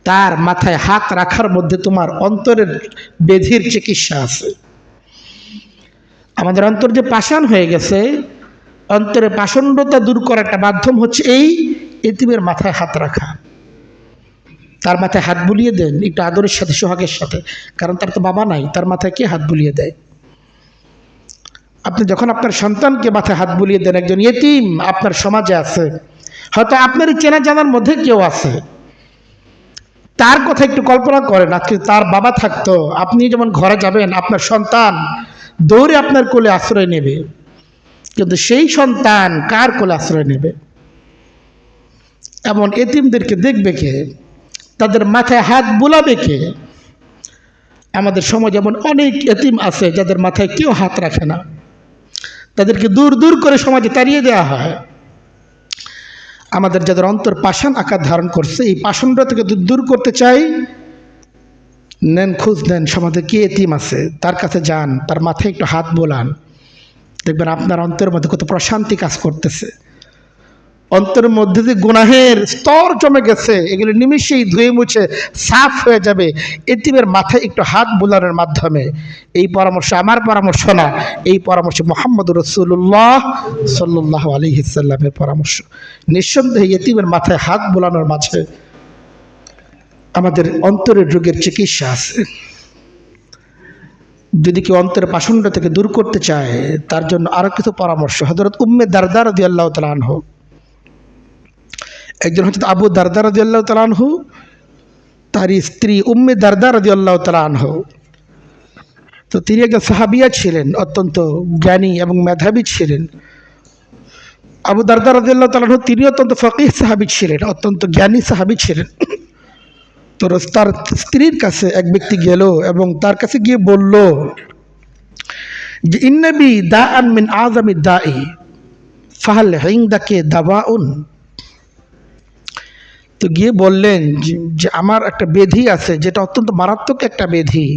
তার মাথায় হাত রাখার মধ্যে তোমার অন্তরের ব্যাধির চিকিৎসা আছে। আমাদের অন্তর যে পাষাণ হয়ে গেছে, অন্তরে পাষণ্ডতা দূর করার একটা মাধ্যম হচ্ছে এই ইয়েতিমের মাথায় হাত রাখা। তার মাথায় হাত বুলিয়ে দেন একটু আদরের সাথে, সোহাগের সাথে, কারণ তার তো বাবা নাই, তার মাথায় কে হাত বুলিয়ে দেয়? আপনি যখন আপনার সন্তানকে মাথায় হাত বুলিয়ে দেন, একজন ইয়েতিম আপনার সমাজে আছে, হয়তো আপনারই চেনা জানার মধ্যে কেউ আছে, তার কথা একটু কল্পনা করেন। আজকে তার বাবা থাকতো, আপনি যেমন ঘরে যাবেন, আপনার সন্তান দৌড়ে আপনার কোলে আশ্রয় নেবে, কিন্তু সেই সন্তান কার কোলে আশ্রয় নেবে? এমন এতিমদেরকে দেখবে কে? তাদের মাথায় হাত বুলাবে কে? আমাদের সমাজে এমন অনেক এতিম আছে যাদের মাথায় কেউ হাত রাখে না, তাদেরকে দূর দূর করে সমাজে তাড়িয়ে দেওয়া হয়। আমাদের যাদের অন্তর পাষাণ আকার ধারণ করছে, এই পাষাণটা থেকে দূর করতে চাই, নেন খোঁজ নেন সমাজে কে এতিম আছে, তার কাছে যান, তার মাথায় একটু হাত বোলান, দেখবেন আপনার অন্তরের মধ্যে কত প্রশান্তি কাজ করতেছে। অন্তরের মধ্যে যে গুনাহের স্তর জমে গেছে, এগুলো নিমিষেই ধুয়ে মুছে সাফ হয়ে যাবে এতিমের মাথায় একটু হাত বোলানোর মাধ্যমে। এই পরামর্শ আমার পরামর্শ না, এই পরামর্শ মুহাম্মদুর রাসূলুল্লাহ সাল্লাল্লাহু আলাইহি সাল্লামের পরামর্শ। নিঃসন্দেহে এতিমের মাথায় হাত বোলানোর মাঝে আমাদের অন্তরের রোগের চিকিৎসা আছে। যদি কেউ অন্তরের পাষণ্ড থেকে দূর করতে চায়, তার জন্য আরো কিছু পরামর্শ। হযরত উম্মে দারদা রাদিয়াল্লাহু তাআলা আনহু, একজন হচ্ছে আবু দারদা রাদিয়াল্লাহু তাআলা আনহু, তার স্ত্রী উম্মে দারদা রাদিয়াল্লাহু তাআলা আনহু। তো তিনি একজন সাহাবিয়া ছিলেন, অত্যন্ত জ্ঞানী এবং মেধাবী ছিলেন। আবু দারদা রাদিয়াল্লাহু তাআলা আনহু তিনি অত্যন্ত ফকিহ সাহাবী ছিলেন, অত্যন্ত জ্ঞানী সাহাবী ছিলেন। তো তার স্ত্রীর কাছে এক ব্যক্তি গেল এবং তার কাছে গিয়ে বলল যে, ইন্নাবি দাআন মিন আযামি দাই ফাহাল ইনদাকে দাওয়াউন। তো গিয়ে বললেন যে আমার একটা ব্যাধি আছে, যেটা অত্যন্ত মারাত্মক একটা ব্যাধি,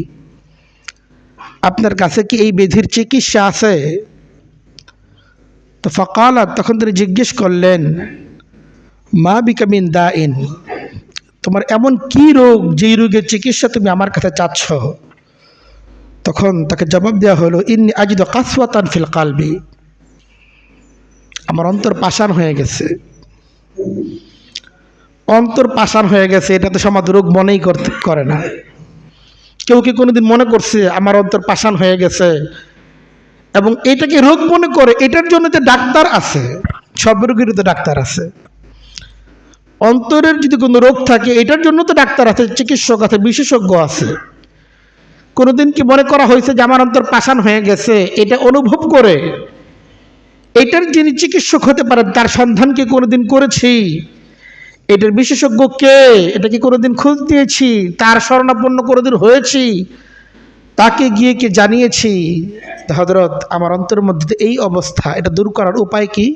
আপনার কাছে কি এই ব্যাধির চিকিৎসা আছে? তো ফাকালাত, তখন তিনি জিজ্ঞেস করলেন, মা বিকা মিন দাইন, তোমার এমন কি রোগ, যেই রোগের চিকিৎসা তুমি আমার কাছে চাচ্ছ? তখন তাকে জবাব দেওয়া হলো, ইন্নী আজিদু কাসওয়াতান ফিল কালবি, আমার অন্তর পাষাণ হয়ে গেছে। অন্তর পাষাণ হয়ে গেছে, এটা তো সমাজ রোগ মনেই করে না। কেউ কি কোনোদিন মনে করছে আমার অন্তর পাষাণ হয়ে গেছে এবং এটাকে রোগ মনে করে? এটার জন্য তো ডাক্তার আছে, সব রোগেরই তো ডাক্তার আছে। অন্তরের যদি কোনো রোগ থাকে এটার জন্য তো ডাক্তার আছে, চিকিৎসক আছে, বিশেষজ্ঞ আছে। কোনোদিন কি মনে করা হয়েছে যে আমার অন্তর পাষাণ হয়ে গেছে? এটা অনুভব করে এটার যিনি চিকিৎসক হতে পারেন তার সন্ধান কি কোনোদিন করেছি? এটার বিশেষজ্ঞ কে, এটা কি কোনোদিন খোঁজ দিয়েছি? তার শরণাপন্ন কোনোদিন হয়েছি? তাকে গিয়ে কি জানিয়েছি হযরত আমার অন্তরের মধ্যে এই অবস্থা, এটা দূর করার উপায় কি?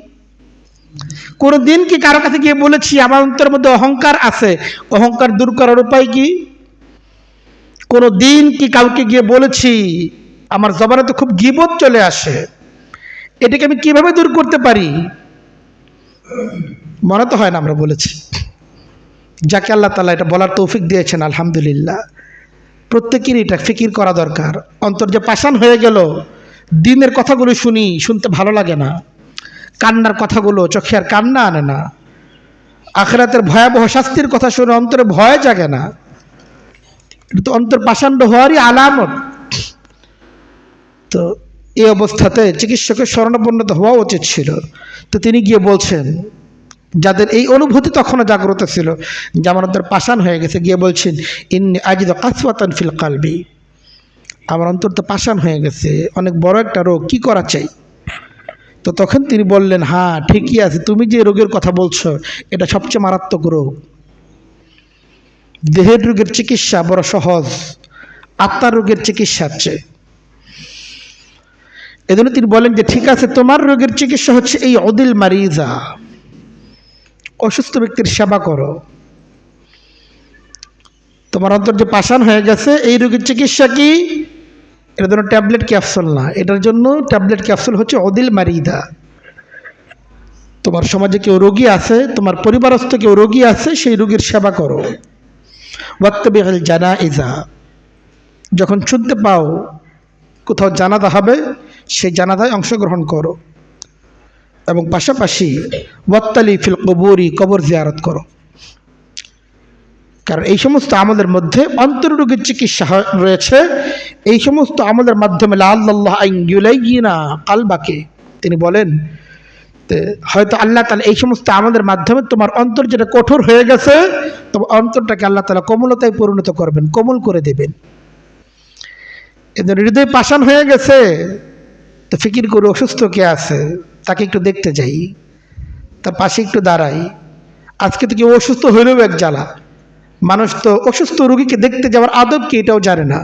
কোনোদিন কি কারো কাছে গিয়ে বলেছি আমার অন্তরের মধ্যে অহংকার আছে, অহংকার দূর করার উপায় কি? কোনোদিন কি কাউকে গিয়ে বলেছি আমার জবানে তো খুব গীবত চলে আসে, এটাকে আমি কিভাবে দূর করতে পারি? মনে তো হয় না আমরা বলেছি। যাকে আল্লাহ তাআলা এটা বলার তৌফিক দিয়েছেন, আলহামদুলিল্লাহ। প্রত্যেকেরই এটা ফিকির করা দরকার। অন্তর যে পাষাণ হয়ে গেল, দিনের কথাগুলো শুনতে ভালো লাগে না, কান্নার কথাগুলো চোখে আর কান্না আনে না, আখিরাতের ভয়াবহ শাস্তির কথা শুনে অন্তরে ভয় জাগে না। এটা তো অন্তর পাষাণ হওয়ারই আলামত। তো এই অবস্থাতে চিকিৎসকের শরণাপন্ন হওয়া উচিত ছিল। তো তিনি গিয়ে বলছেন, যাদের এই অনুভূতি তখনও জাগ্রত ছিল যে আমার অন্তর পাষাণ হয়ে গেছে, গিয়ে বলছেন, ইন্নী আজিদু কাসওয়াতান ফিল কালবি, আমার অন্তর তো পাষাণ হয়ে গেছে, অনেক বড় একটা রোগ, কি করা চাই? তো তখন তিনি বললেন, হ্যাঁ ঠিকই আছে, তুমি যে রোগের কথা বলছো এটা সবচেয়ে মারাত্মক রোগ। দেহের রোগের চিকিৎসা বড় সহজ, আত্মার রোগের চিকিৎসার চেয়ে। এজন্য তিনি বলেন যে ঠিক আছে, তোমার রোগের চিকিৎসা হচ্ছে এই উদিল মারিজা, অসুস্থ ব্যক্তির সেবা করো। তোমার অন্তর যে পাষাণ হয়ে গেছে, এই রোগের চিকিৎসা কি? এটার জন্য ট্যাবলেট ক্যাপসুল না, এটার জন্য ট্যাবলেট ক্যাপসুল হচ্ছে উদিল মারিদা। তোমার সমাজে কেউ রোগী আছে, তোমার পরিবারস্থ কেউ রোগী আছে, সেই রোগীর সেবা করো। ওয়াত্তাবিউল জানাইজা, যখন শুনতে পাও কোথাও জানাজা হবে, সেই জানাজায় অংশগ্রহণ করো। এবং পাশাপাশি ওয়াত্তালি ফিল কবুরি, কবর জিয়ারত করো। কারণ এই সমস্ত আমলের মধ্যে অন্তররোগের চিকিৎসা রয়েছে। এই সমস্ত আমলের মাধ্যমে লাআল্লাল্লাহ আন ইউলাইয়িনা কালবাকে, তিনি বলেন হয়তো আল্লাহ তাআলা এই সমস্ত আমলের মাধ্যমে তোমার অন্তর যেটা কঠোর হয়ে গেছে, তোমার অন্তরটাকে আল্লাহ তাআলা কোমলতায় পরিণত করবেন, কোমল করে দেবেন। এদের হৃদয় পাষাণ হয়ে গেছে, তো ফিকির করে অসুস্থ কে আছে তাকে একটু দেখতে যাই, তার পাশে একটু দাঁড়াই। আজকে তো কেউ অসুস্থ হইলেও এক জ্বালা, মানুষ তো অসুস্থ রোগীকে দেখতে যাওয়ার আদব কি এটাও জানে না।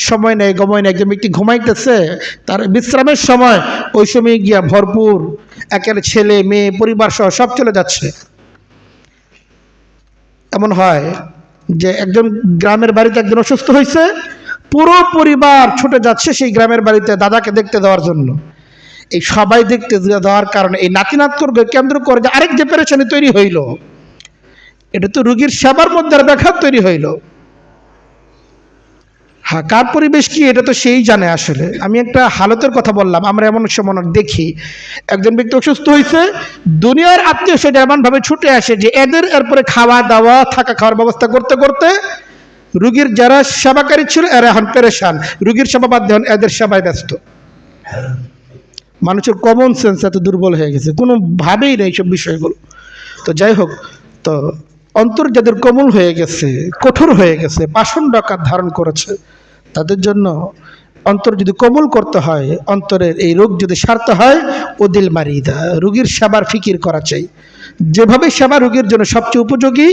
সময় নেই, গময় নেই, একজন ব্যক্তি ঘুমাইতেছে, তার বিশ্রামের সময়, ওই সময় গিয়া ভরপুর একের ছেলে মেয়ে পরিবার সহ সব চলে যাচ্ছে। এমন হয় যে একজন গ্রামের বাড়িতে একজন অসুস্থ হয়েছে, পুরো পরিবার ছুটে যাচ্ছে সেই গ্রামের বাড়িতে দাদাকে দেখতে দেওয়ার জন্য। এই সবাই দেখতে দেওয়ার কারণে এই নাতিনাতকে কেন্দ্র করে যে আরেক যে পেরেশানি তৈরি হইল, এটা তো রোগীর সেবার মধ্যে ব্যাঘাত তৈরি হইল। হ্যাঁ, কার পরিবেশ কি এটা তো সেই জানে। আসলে আমি একটা হালতের কথা বললাম, আমরা এমন সময় দেখি একজন ব্যক্তি অসুস্থ হয়েছে, দুনিয়ার আত্মীয় স্বজন এমনভাবে ছুটে আসে যে এদের এরপরে খাওয়া দাওয়া থাকা খাওয়ার ব্যবস্থা করতে করতে রোগীর যারা সেবাকারী ছিল এরা এখন পেরেশান, রোগীর সেবা বাদ দেন এদের সেবায় ব্যস্ত। মানুষের কমন সেন্স এত দুর্বল হয়ে গেছে, কোনোভাবেই নেই সব বিষয়গুলো। তো যাই হোক, তো অন্তর যাদের কোমল হয়ে গেছে, কঠোর হয়ে গেছে, পাষণ্ড আকার ধারণ করেছে, তাদের জন্য অন্তর যদি কোমল করতে হয়, অন্তরের এই রোগ যদি সারতে হয়, উদিল মারিদা, রোগীর সেবার ফিকির করা চাই। যেভাবে সেবা রোগীর জন্য সবচেয়ে উপযোগী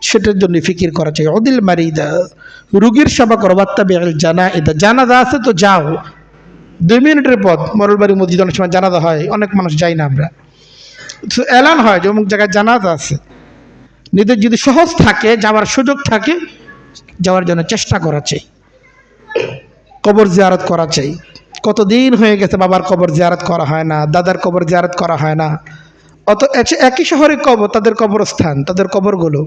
সেটার জন্য ফিকির করা চাই। উদিল মারিদা, রোগীর সেবা করো। ওয়াত্তাবিউল জানাইজা, জানাজা আছে তো যাও, 2 মিনিটের পথ। মরলবাড়ি মসজিদ অনেক সময় জানাজা হয়, অনেক মানুষ যাই না আমরা, এলান হয় যে অমুক জায়গায় জানাজা আছে। নিজের যদি সহজ থাকে, যাওয়ার সুযোগ থাকে, যাওয়ার জন্য চেষ্টা করা চাই। কবর জিয়ারত করা চাই। কতদিন হয়ে গেছে বাবার কবর জিয়ারত করা হয় না, দাদার কবর জিয়ারত করা হয় না। অত একই শহরে কবর, তাদের কবরস্থান, তাদের কবরগুলো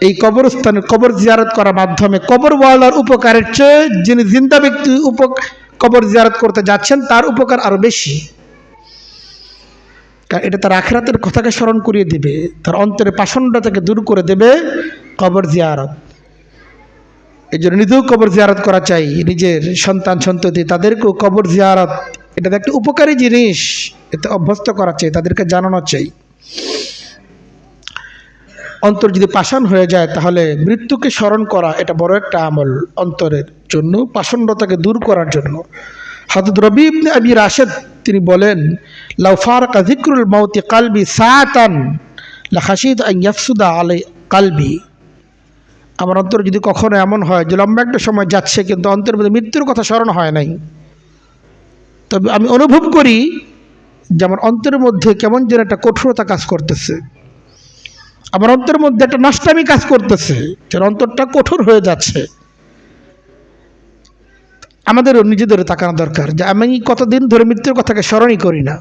এই কবরস্থানে কবর জিয়ারত করার মাধ্যমে কবরওয়ালার উপকারের চেয়ে যিনি জিন্দা ব্যক্তি কবর জিয়ারত করতে যাচ্ছেন তার উপকার আরো বেশি। কারণ এটা তার আখিরাতের কথাকে স্মরণ করিয়ে দিবে, তার অন্তরে পাষণ্ডতাকে দূর করে দেবে কবর জিয়ারত। এই জন্য নিজেও কবর জিয়ারত করা চাই, নিজের সন্তান সন্ততি তাদেরকেও কবর জিয়ারত এটা একটা উপকারী জিনিস, এতে অভ্যস্ত করা চাই, তাদেরকে জানানো চাই। অন্তর যদি পাষাণ হয়ে যায় তাহলে মৃত্যুকে স্মরণ করা এটা বড় একটা আমল অন্তরের জন্য, পাষণ্ডতাকে দূর করার জন্য। হযরত রবি ইবনে আবি রাশেদ তিনি বলেন, লাউ ফারাকা যিকরুল মাউতি কলবি সাআতান লা খাশিতু আন ইয়াফসুদা আলাই কলবি। আমার অন্তর যদি কখনো এমন হয় যে লম্বা একটা সময় যাচ্ছে কিন্তু অন্তরের মধ্যে মৃত্যুর কথা স্মরণ হয় নাই, তবে আমি অনুভব করি যে আমার অন্তরের মধ্যে কেমন যেন একটা কঠোরতা কাজ করতেছে, আমার অন্তরের মধ্যে একটা নষ্টামি কাজ করতেছে, যেন অন্তরটা কঠোর হয়ে যাচ্ছে। আমাদেরও নিজেদেরও তাকানো দরকার যে আমি কতদিন ধরে মৃত্যুর কথাকে স্মরণই করি না।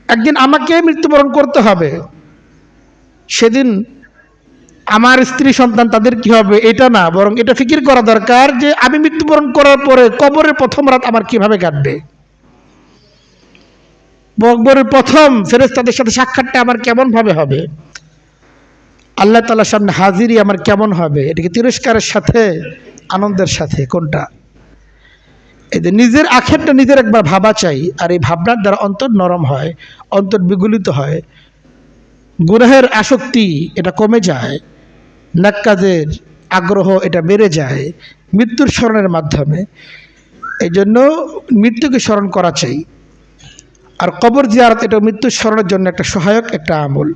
একদিন আমাকে মৃত্যুবরণ করতে হবে, সেদিন আমার স্ত্রী সন্তান তাদের কি হবে এটা না, বরং এটা ফিকির করা দরকার যে আমি মৃত্যুবরণ করার পরে কবরের প্রথম রাত আমার কিভাবে কাটবে, কবরের প্রথম ফেরেশতাদের সাথে সাক্ষাৎটা আমার কেমন ভাবে হবে, আল্লাহ তাআলার সামনে হাজিরি আমার কেমন হবে, এটাকে তিরস্কারের সাথে আনন্দের সাথে কোনটা। এই যে নিজের আখেরটা নিজের একবার ভাবা চাই, আর এই ভাবনার দ্বারা অন্তর নরম হয়, অন্তর বিগলিত হয়, গুনাহের আসক্তি এটা কমে যায়, নেক কাজের আগ্রহ এটা বেড়ে যায় মৃত্যুর স্মরণের মাধ্যমে। এই জন্য মৃত্যুকে স্মরণ করা চাই। আর কবর জিয়ারত এটা মৃত্যুর স্মরণের জন্য একটা সহায়ক একটা আমল।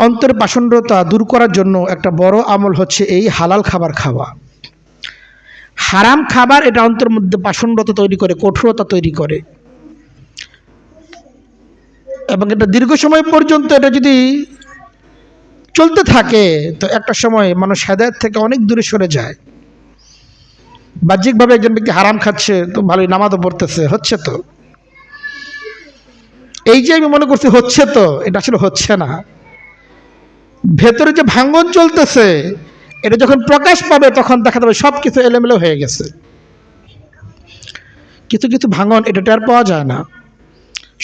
অন্তর পাষণ্ডতা দূর করার জন্য একটা বড় আমল হচ্ছে এই হালাল খাবার খাওয়া। হারাম খাবার এটা অন্তরের মধ্যে পাষণ্ডতা তৈরি করে, কঠোরতা তৈরি করে, এবং এটা দীর্ঘ সময় পর্যন্ত এটা যদি চলতে থাকে তো একটা সময় মানুষ হেদায়েত থেকে অনেক দূরে সরে যায়। বাহ্যিকভাবে একজন ব্যক্তি হারাম খাচ্ছে তো ভালোই নামাজও পড়তেছে, হচ্ছে তো, এই যে আমি মনে করছি হচ্ছে তো, এটা আসলে হচ্ছে না। ভেতরে যে ভাঙন চলতেছে এটা যখন প্রকাশ পাবে তখন দেখা যাবে সব কিছু এলোমেলো হয়ে গেছে। কিছু কিছু ভাঙন এটা টের পাওয়া যায় না।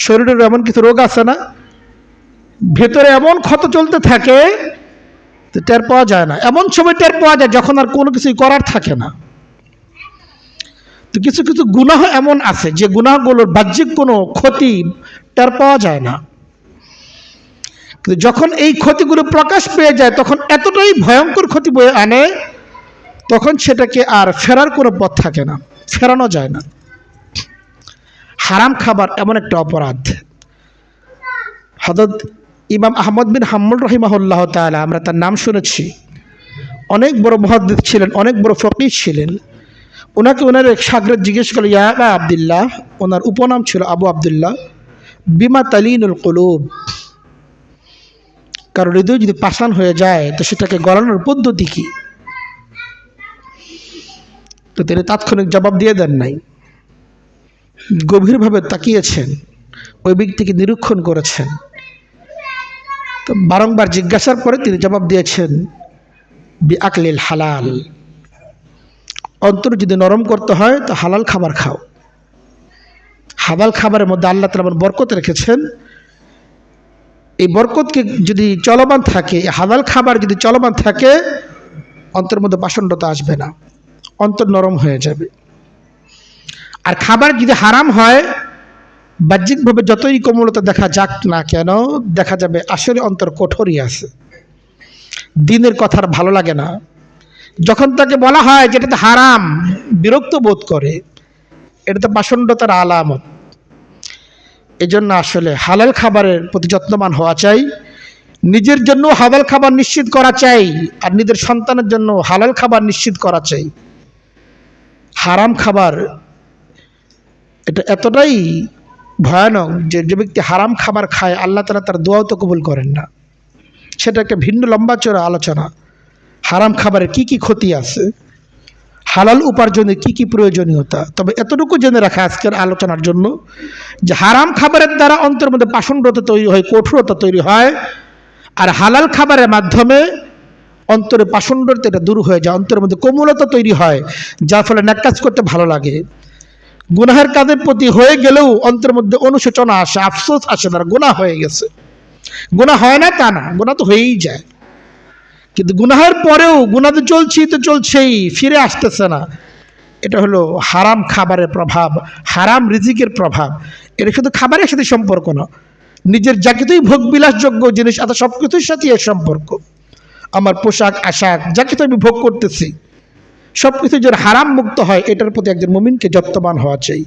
শরীরের এমন কিছু রোগ আছে না, ভেতরে এমন ক্ষত চলতে থাকে টের পাওয়া যায় না, এমন সময় টের পাওয়া যায় যখন আর কোনো কিছুই করার থাকে না। তো কিছু কিছু গুনাহ এমন আছে যে গুনাহগুলোর বাহ্যিক কোনো ক্ষতি টের পাওয়া যায় না, কিন্তু যখন এই ক্ষতিগুলো প্রকাশ পেয়ে যায় তখন এতটাই ভয়ঙ্কর ক্ষতি বয়ে আনে, তখন সেটাকে আর ফেরার কোনো পথ থাকে না, ফেরানো যায় না। হারাম খাবার এমন একটা অপরাধ। হযরত ইমাম আহমদ বিন হাম্বল রাহিমাহুল্লাহ তাআলা, আমরা তার নাম শুনেছি, অনেক বড় মুহাদ্দিস ছিলেন, অনেক বড় ফকিহ ছিলেন। ওনাকে ওনার এক শাগরেদ জিজ্ঞেস করল, ইয়া আবা আব্দুল্লাহ, ওনার উপনাম ছিল আবু আব্দুল্লাহ, বিমা তালিনুল কুলুব, কারণ হৃদয় যদি পাষাণ হয়ে যায় তো সেটাকে গলানোর পদ্ধতি কি? তো তিনি তাৎক্ষণিক জবাব দিয়ে দেন নাই, গভীরভাবে তাকিয়েছেন, ওই ব্যক্তিকে নিরীক্ষণ করেছেন। তো বারংবার জিজ্ঞাসার পরে তিনি জবাব দিয়েছেন, বি আকলিল হালাল, অন্তর যদি নরম করতে হয় তো হালাল খাবার খাও। হালাল খাবারের মধ্যে আল্লাহ তাআলা বরকত রেখেছেন, এই বরকতকে যদি চলমান থাকে, হালাল খাবার যদি চলমান থাকে, অন্তরের মধ্যে পাষণ্ডতা আসবে না, অন্তর নরম হয়ে যাবে। আর খাবার যদি হারাম হয়, বাহ্যিকভাবে যতই কোমলতা দেখা যাক না কেন, দেখা যাবে আসলে অন্তর কঠোরই আছে, দিনের কথা আর ভালো লাগে না। যখন তাকে বলা হয় যে এটা হারাম, বিরক্ত বোধ করে, এটা তো পাষণ্ডতার আলামত। এই জন্য আসলে হালাল খাবারের প্রতি যত্নবান হওয়া চাই, নিজের জন্য হালাল খাবার নিশ্চিত করা চাই, আর নিজের সন্তানের জন্য হালাল খাবার নিশ্চিত করা চাই। হারাম খাবার এটা এতটাই ভয়ানক যে যে ব্যক্তি হারাম খাবার খায় আল্লাহ তাআলা তার দোয়াও তো কবুল করেন না। সেটা একটা ভিন্ন লম্বা চড়া আলোচনা। হারাম খাবারের কি কি ক্ষতি আছে, হালাল উপার্জনের কি কি প্রয়োজনীয়তা। তবে এতটুকু জেনে রাখা আজকের আলোচনার জন্য যে হারাম খাবারের দ্বারা অন্তরের মধ্যে পাষণ্ডতা তৈরি হয়, কঠোরতা তৈরি হয়, আর হালাল খাবারের মাধ্যমে অন্তরে পাষণ্ডতা এটা দূর হয়ে যায়, অন্তরের মধ্যে কোমলতা তৈরি হয়, যার ফলে নেক কাজ করতে ভালো লাগে। গুনাহের কাজের প্রতি হয়ে গেলেও অন্তরের মধ্যে অনুশোচনা আসে, আফসোস আসে, তারা গুনাহ হয়ে গেছে। গুনাহ হয় না তা না, গুনাহ তো হয়েই যায়, কিন্তু গুনাহের পরেও গুনাহ তো চলছেই, ফিরে আসতেছে না। এটা হলো হারাম খাবারের প্রভাব, হারাম রিজিকের প্রভাব। এটা শুধু খাবারের সাথে সম্পর্ক না, নিজের যা কিছুই ভোগ বিলাসযোগ্য জিনিস আছে সব কিছুর সাথে এর সম্পর্ক। আমার পোশাক আশাক যা কিছু আমি ভোগ করতেছি সব কিছু যেন হারাম মুক্ত হয়, এটার প্রতি একজন মুমিনকে যত্নবান হওয়া চাই।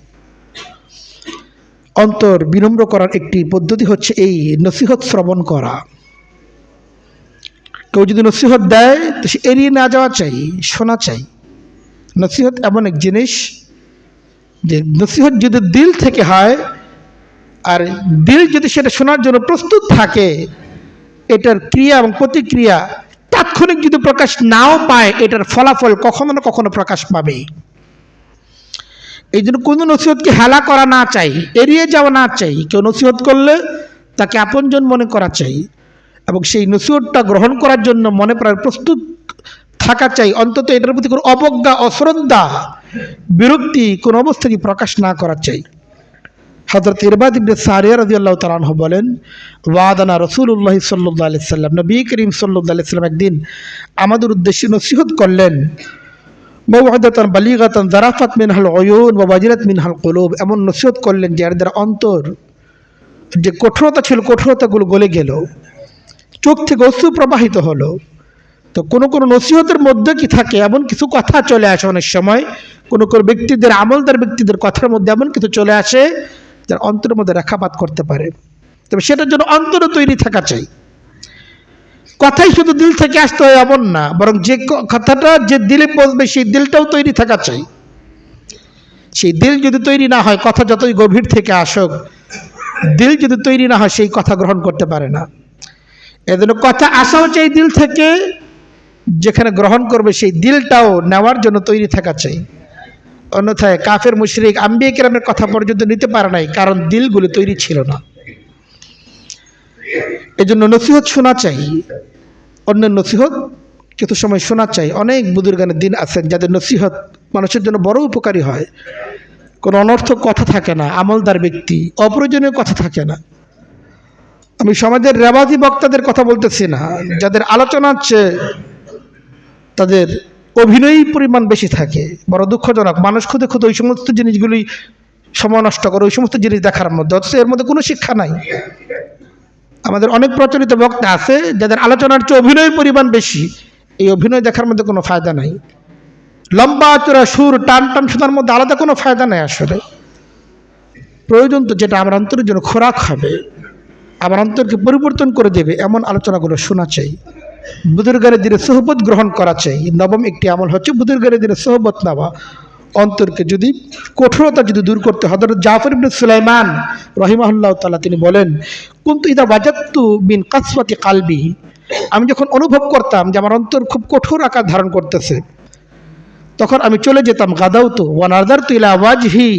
অন্তর বিনম্র করার একটি পদ্ধতি হচ্ছে এই নসিহত শ্রবণ করা। কেউ যদি নসিহত দেয় তো সে এড়িয়ে না যাওয়া চাই, শোনা চাই। নসিহত এমন এক জিনিস যে নসিহত যদি দিল থেকে হয় আর দিল যদি সেটা শোনার জন্য প্রস্তুত থাকে, এটার ক্রিয়া এবং প্রতিক্রিয়া তাৎক্ষণিক যদি প্রকাশ নাও পায়, এটার ফলাফল কখনো না কখনো প্রকাশ পাবে। এই জন্য কোনো নসিহতকে হেলা করা না চাই, এড়িয়ে যাওয়া না চাই। কেউ নসিহত করলে তাকে আপনজন মনে করা চাই এবং সেই নসিহতটা গ্রহণ করার জন্য মনে প্রায় প্রস্তুত থাকা চাই। অন্তত এটার প্রতি কোনো অবজ্ঞা, অশ্রদ্ধা, বিরক্তি কোনো অবস্থায় প্রকাশ না করা চাই। হযরত ইরবাদ ইবনে সারিয়া রাদিয়াল্লাহু তাআলা আনহু বলেন, ওয়াদানা রাসূলুল্লাহ সাল্লাল্লাহু আলাইহি সাল্লাম, নবী করিম সাল্লাল্লাহু আলাইহি সাল্লাম একদিন আমাদের উদ্দেশ্যে নসিহত করলেন। মাওয়াদাতান বালিগাতান যারাফাত মিনহাল উয়ুন ওয়া ওয়াজিলাত মিনহাল কুলুব, এমন নসিহত করলেন যে এর দ্বারা অন্তর যে কঠোরতা ছিল কঠোরতাগুলো গলে গেল, চোখ থেকে অশ্রু প্রবাহিত হলো। তো কোনো নসিহতের মধ্যে কি থাকে, এমন কিছু কথা চলে আসে অনেক সময়, কোনো ব্যক্তিদের, আমলদার ব্যক্তিদের কথার মধ্যে এমন কিছু চলে আসে যার অন্তরের মধ্যে রেখাপাত করতে পারে। তবে সেটার জন্য অন্তরে তৈরি থাকা চাই। কথাই শুধু দিল থেকে আসতে হয় এমন না, বরং যে কথাটা যে দিলে পৌঁছবে সেই দিলটাও তৈরি থাকা চাই। সেই দিল যদি তৈরি না হয়, কথা যতই গভীর থেকে আসুক, দিল যদি তৈরি না হয় সেই কথা গ্রহণ করতে পারে না। এজন্য কথা আসাও চাই দিল থেকে, যেখানে গ্রহণ করবে সেই দিলটাও নেওয়ার জন্য তৈরি থাকা চাই। অন্যথায় কাফের মুশরিক আম্বিয়া কিরামের কথা পর্যন্ত নিতে পারে নাই, কারণ দিলগুলো তৈরি ছিল না। এজন্য নসিহত শোনা চাই, অন্যের নসিহত কিছু সময় শোনা চাই। অনেক বুজুর্গানের দিন আছেন যাদের নসিহত মানুষের জন্য বড় উপকারী হয়। কোনো অনর্থক কথা থাকে না, আমলদার ব্যক্তি, অপ্রয়োজনীয় কথা থাকে না। আমি সমাজের রেওয়াজি বক্তাদের কথা বলতেছি না, যাদের আলোচনার চেয়ে তাদের অভিনয়ী পরিমাণ বেশি থাকে। বড় দুঃখজনক, মানুষ খুদে ওই সমস্ত জিনিসগুলি সময় নষ্ট করে, ওই সমস্ত জিনিস দেখার মধ্যে, অথচ এর মধ্যে কোনো শিক্ষা নাই। আমাদের অনেক প্রচলিত বক্তা আছে যাদের আলোচনার চেয়ে অভিনয়ের পরিমাণ বেশি, এই অভিনয় দেখার মধ্যে কোনো ফায়দা নাই। লম্বা চূড়া সুর টান টান শোনার মধ্যে আলাদা কোনো ফায়দা নাই। আসলে প্রয়োজন তো যেটা আমার অন্তরের জন্য খোরাক হবে, আমার অন্তরকে পরিবর্তন করে দেবে, এমন আলোচনাগুলো শোনা চাই। বুজুর্গানের দিনে সোহবত গ্রহণ করা চাই। নবম একটি আমল হচ্ছে বুজুর্গানের দিনে সোহবত নেওয়া। অন্তরকে যদি কঠোরতা যদি দূর করতে, হযরত জাফর ইবনে সুলাইমান রাহিমাহুল্লাহ তাআলা তিনি বলেন, কুনতু ইদা ওয়াজাদতু মিন কাসওয়াতি কালবি, আমি যখন অনুভব করতাম যে আমার অন্তর খুব কঠোর আকার ধারণ করতেছে, তখন আমি চলে যেতাম গাদাউতু ওয়া নাযারতু ইলা ওয়াজহি,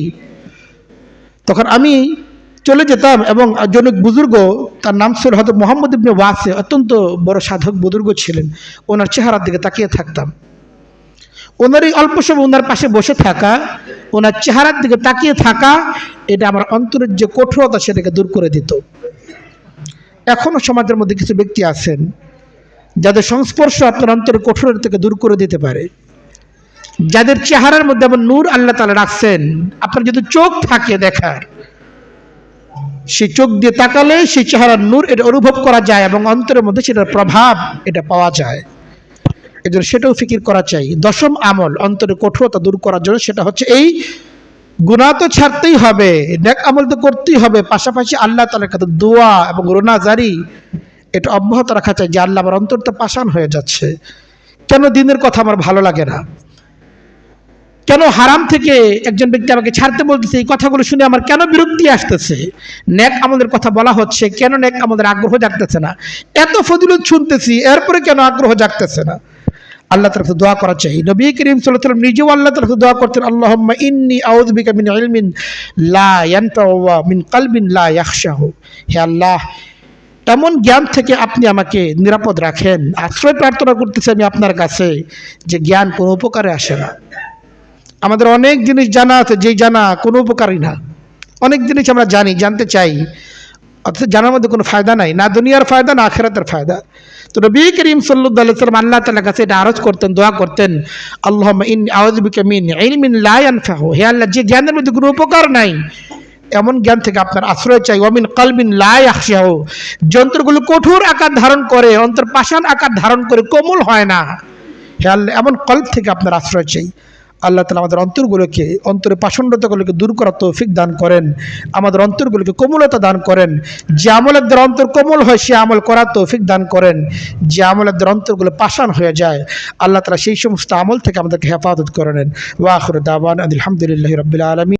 তখন আমি চলে যেতাম এবং জনক বুজুর্গ, তার নাম ছিল হযরত মুহাম্মদ ইবনে ওয়াসি, অত্যন্ত বড় সাধক বুজুর্গ ছিলেন, ওনার চেহারার দিকে তাকিয়ে থাকতাম। ওনার এই অল্প সময় ওনার পাশে বসে থাকা, ওনার চেহারার দিকে তাকিয়ে থাকা, এটা আমার অন্তরের যে কঠোরতা সেটাকে দূর করে দিত। এখনও সমাজের মধ্যে কিছু ব্যক্তি আছেন যাদের সংস্পর্শ আপনার অন্তরের কঠোরতা থেকে দূর করে দিতে পারে, যাদের চেহারার মধ্যে এমন নূর আল্লাহ তাআলা রাখছেন, আপনার যদি চোখ থাকে দেখার, সেই চোখ দিয়ে তাকালে সেই চেহারার নূর এটা অনুভব করা যায় এবং অন্তরের মধ্যে সেটার প্রভাব এটা পাওয়া যায়। এজন্য সেটাও ফিকির করা চাই। দশম আমল অন্তরের কঠোরতা দূর করার জন্য, সেটা হচ্ছে এই গুনাহ তো ছাড়তেই হবে, নেক আমল তো করতেই হবে, পাশাপাশি আল্লাহ তাআলার কাছে দোয়া এবং রোনা জারি এটা অব্যাহত রাখা চাই। যে আল্লাহ, আমার অন্তরটা পাষাণ হয়ে যাচ্ছে, কেন দিনের কথা আমার ভালো লাগে না, কেন হারাম থেকে একজন ব্যক্তি আমাকে ছাড়তে বলতেছে, এই কথাগুলো শুনে আমার কেন বিরক্তি আসতেছে, নেক আমলের কথা বলা হচ্ছে, কেন নেক আমলের আগ্রহ জাগতেছে না, এত ফজিলত শুনতেছি এরপরে কেন আগ্রহ জাগতেছে না। আল্লাহ তাআলার কাছে দোয়া করা চাই। নবী করিম সাল্লাল্লাহু আলাইহি ওয়াসাল্লাম নিজেও আল্লাহ তাআলার কাছে দোয়া করতেন, আল্লাহুম্মা ইন্নী আউযু বিকা মিন ইলমিন লা ইয়ানফাউ ওয়া মিন কলবিন লা ইয়াখশাহু, হে আল্লাহ, এমন জ্ঞান থেকে আপনি আমাকে নিরাপদ রাখেন। আশ্রয় প্রার্থনা করতেছি আমি আপনার কাছে, যে জ্ঞান কোনো উপকারে আসে না। আমাদের অনেক জিনিস জানা আছে, যেই জানা কোনো উপকারই না। অনেক জিনিস আমরা জানতে চাই, অথচ জানার মধ্যে কোনো ফায়দা নাই, না দুনিয়ার ফায়দা না আখিরাতের ফায়দা। তো নবী করিম সাল্লাল্লাহু আলাইহি ওয়াসাল্লাম আল্লাহ তাআলার কাছে এটা আরজ করতেন, দোয়া করতেন, আল্লাহুম্মা ইন্নী আউযু বিকা মিন ইলমিন লা ইয়ানফাহু, হে আল্লাহ, যে জ্ঞানের মধ্যে কোনো উপকার নাই এমন জ্ঞান থেকে আপনার আশ্রয় চাই। ওয়া মিন কলবিন লা ইয়াখশাহু, যন্ত্রগুলো কঠোর আকার ধারণ করে, অন্তর পাষাণ আকার ধারণ করে, কোমল হয় না, হে আল্লাহ এমন কলব থেকে আপনার আশ্রয় চাই। আল্লাহ তাআলা আমাদের অন্তরগুলোকে, অন্তরে পাষণ্ডতাগুলোকে দূর করার তৌফিক দান করেন, আমাদের অন্তরগুলোকে কোমলতা দান করেন। যে আমলের দ্বারা অন্তর কোমল হয় সে আমল করার তৌফিক দান করেন, যে আমলের দ্বারা অন্তরগুলো পাষাণ হয়ে যায় আল্লাহ তাআলা সেই সমস্ত আমল থেকে আমাদেরকে হেফাজত করে নেন। ওয়া আখিরু দাওয়ানা আলহামদুলিল্লাহি রাব্বিল আলামিন।